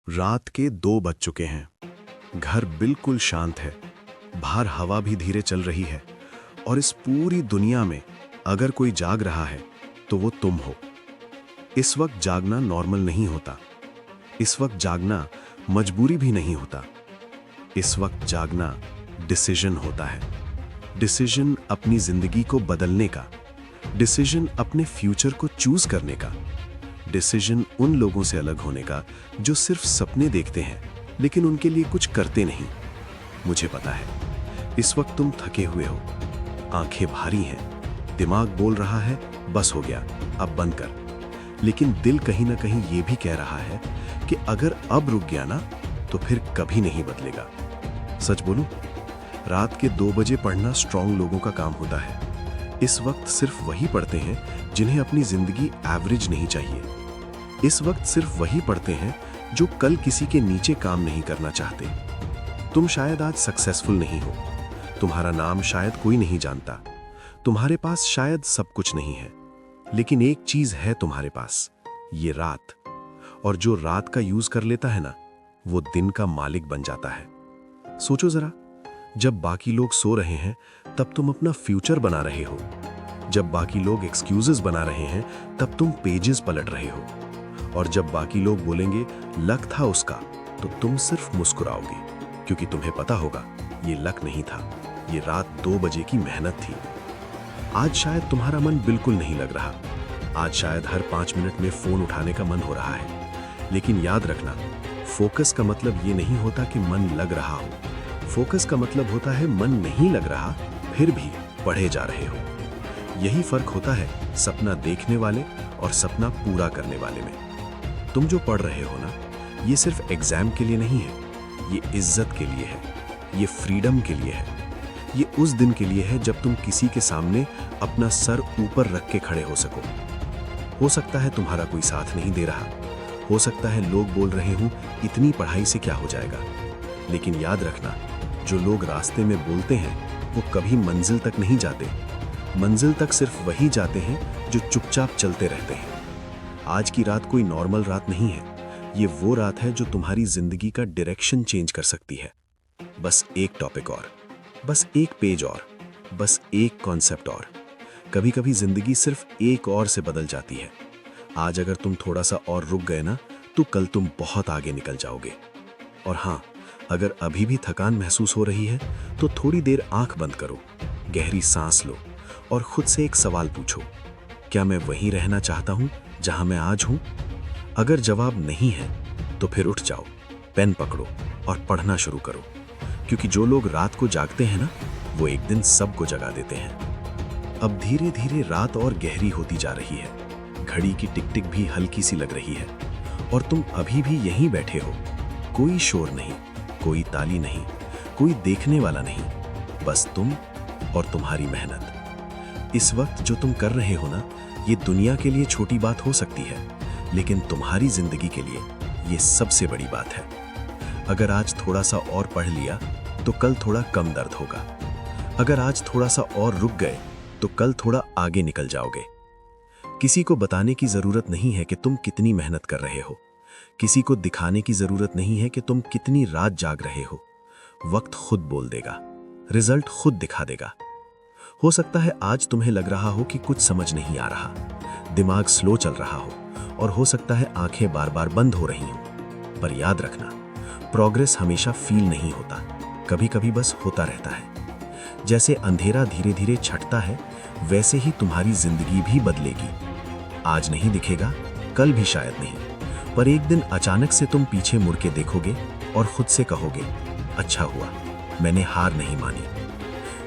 रात के 2 बज चुके हैं। घर बिल्कुल शांत है। बाहर हवा भी धीरे चल रही है और इस पूरी दुनिया में अगर कोई जाग रहा है तो वो तुम हो। इस वक्त जागना नॉर्मल नहीं होता। इस वक्त जागना मजबूरी भी नहीं होता। इस वक्त जागना डिसीजन होता है। डिसीजन अपनी जिंदगी को बदलने का, डिसीजन अपने फ्यूचर को चूज करने का, डिसीजन उन लोगों से अलग होने का जो सिर्फ सपने देखते हैं लेकिन उनके लिए कुछ करते नहीं। मुझे पता है इस वक्त तुम थके हुए हो, आंखें भारी हैं, दिमाग बोल रहा है बस हो गया अब बंद कर, लेकिन दिल कहीं ना कहीं ये भी कह रहा है कि अगर अब रुक गया ना तो फिर कभी नहीं बदलेगा। सच बोलूं, रात के 2 बजे पढ़ना स्ट्रांग लोगों का काम होता है। इस वक्त सिर्फ वही पढ़ते हैं जिन्हें अपनी जिंदगी एवरेज नहीं चाहिए। इस वक्त सिर्फ वही पढ़ते हैं जो कल किसी के नीचे काम नहीं करना चाहते। तुम शायद आज सक्सेसफुल नहीं हो, तुम्हारा नाम शायद कोई नहीं जानता, तुम्हारे पास शायद सब कुछ नहीं है, लेकिन एक चीज है तुम्हारे पास, ये रात। और जो रात का यूज कर लेता है ना, वो दिन का मालिक बन जाता है। सोचो जरा, जब बाकी लोग सो रहे हैं तब तुम अपना फ्यूचर बना रहे हो। जब बाकी लोग एक्सक्यूजेस बना रहे हैं तब तुम पेजेस पलट रहे हो। और जब बाकी लोग बोलेंगे लक था उसका, तो तुम सिर्फ मुस्कुराओगे, क्योंकि तुम्हें पता होगा ये लक नहीं था, ये रात 2 बजे की मेहनत थी। आज शायद तुम्हारा मन बिल्कुल नहीं लग रहा। आज शायद हर 5 मिनट में फोन उठाने का मन हो रहा है। लेकिन याद रखना, फोकस का मतलब ये नहीं होता कि मन लग रहा हो। फोकस का मतलब होता है मन नहीं लग रहा फिर भी पढ़े जा रहे हो। यही फर्क होता है सपना देखने वाले और सपना पूरा करने वाले में। तुम जो पढ़ रहे हो ना, ये सिर्फ एग्जाम के लिए नहीं है, ये इज्जत के लिए है, ये फ्रीडम के लिए है, ये उस दिन के लिए है जब तुम किसी के सामने अपना सर ऊपर रख के खड़े हो सको। हो सकता है तुम्हारा कोई साथ नहीं दे रहा, हो सकता है लोग बोल रहे हूं इतनी पढ़ाई से क्या हो जाएगा, लेकिन याद रखना, जो लोग रास्ते में बोलते हैं वो कभी मंजिल तक नहीं जाते। मंजिल तक सिर्फ वही जाते हैं जो चुपचाप चलते रहते हैं। आज की रात कोई नॉर्मल रात नहीं है, ये वो रात है जो तुम्हारी जिंदगी का डायरेक्शन चेंज कर सकती है। बस एक टॉपिक और, बस एक पेज और, बस एक कॉन्सेप्ट और। कभी कभी जिंदगी सिर्फ एक और से बदल जाती है। आज अगर तुम थोड़ा सा और रुक गए ना, तो कल तुम बहुत आगे निकल जाओगे। और हाँ, अगर अभी भी थकान महसूस हो रही है तो थोड़ी देर आंख बंद करो, गहरी सांस लो और खुद से एक सवाल पूछो, क्या मैं वहीं रहना चाहता हूं जहां मैं आज हूं? अगर जवाब नहीं है तो फिर उठ जाओ, पेन पकड़ो और पढ़ना शुरू करो, क्योंकि जो लोग रात को जागते हैं ना, वो एक दिन सबको जगा देते हैं। अब धीरे धीरे रात और गहरी होती जा रही है। घड़ी की टिक टिक भी हल्की सी लग रही है और तुम अभी भी यहीं बैठे हो। कोई शोर नहीं, कोई ताली नहीं, कोई देखने वाला नहीं, बस तुम और तुम्हारी मेहनत। इस वक्त जो तुम कर रहे हो ना, ये दुनिया के लिए छोटी बात हो सकती है, लेकिन तुम्हारी जिंदगी के लिए ये सबसे बड़ी बात है। अगर आज थोड़ा सा और पढ़ लिया तो कल थोड़ा कम दर्द होगा। अगर आज थोड़ा सा और रुक गए तो कल थोड़ा आगे निकल जाओगे। किसी को बताने की जरूरत नहीं है कि तुम कितनी मेहनत कर रहे हो। किसी को दिखाने की जरूरत नहीं है कि तुम कितनी रात जाग रहे हो। वक्त खुद बोल देगा, रिजल्ट खुद दिखा देगा। हो सकता है आज तुम्हें लग रहा हो कि कुछ समझ नहीं आ रहा, दिमाग स्लो चल रहा हो, और हो सकता है आंखें बार बार बंद हो रही हों। पर याद रखना, प्रोग्रेस हमेशा फील नहीं होता, कभी कभी बस होता रहता है। जैसे अंधेरा धीरे धीरे छटता है, वैसे ही तुम्हारी जिंदगी भी बदलेगी। आज नहीं दिखेगा, कल भी शायद नहीं, पर एक दिन अचानक से तुम पीछे मुड़ के देखोगे और खुद से कहोगे, अच्छा हुआ मैंने हार नहीं मानी।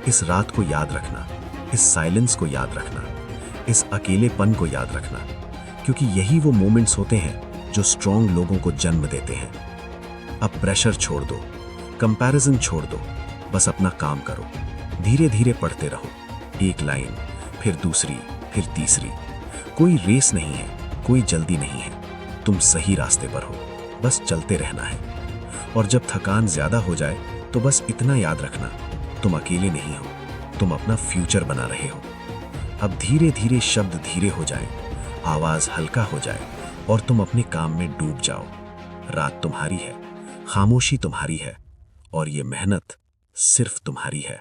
इस रात को याद रखना, इस साइलेंस को याद रखना, इस अकेलेपन को याद रखना, क्योंकि यही वो मोमेंट्स होते हैं जो स्ट्रांग लोगों को जन्म देते हैं। अब प्रेशर छोड़ दो, कंपैरिजन छोड़ दो, बस अपना काम करो। धीरे धीरे पढ़ते रहो, एक लाइन, फिर दूसरी, फिर तीसरी। कोई रेस नहीं है, कोई जल्दी नहीं है, तुम सही रास्ते पर हो, बस चलते रहना है। और जब थकान ज्यादा हो जाए तो बस इतना याद रखना, तुम अकेले नहीं हो, तुम अपना फ्यूचर बना रहे हो। अब धीरे धीरे शब्द धीरे हो जाए, आवाज हल्का हो जाए और तुम अपने काम में डूब जाओ। रात तुम्हारी है, खामोशी तुम्हारी है, और ये मेहनत सिर्फ तुम्हारी है।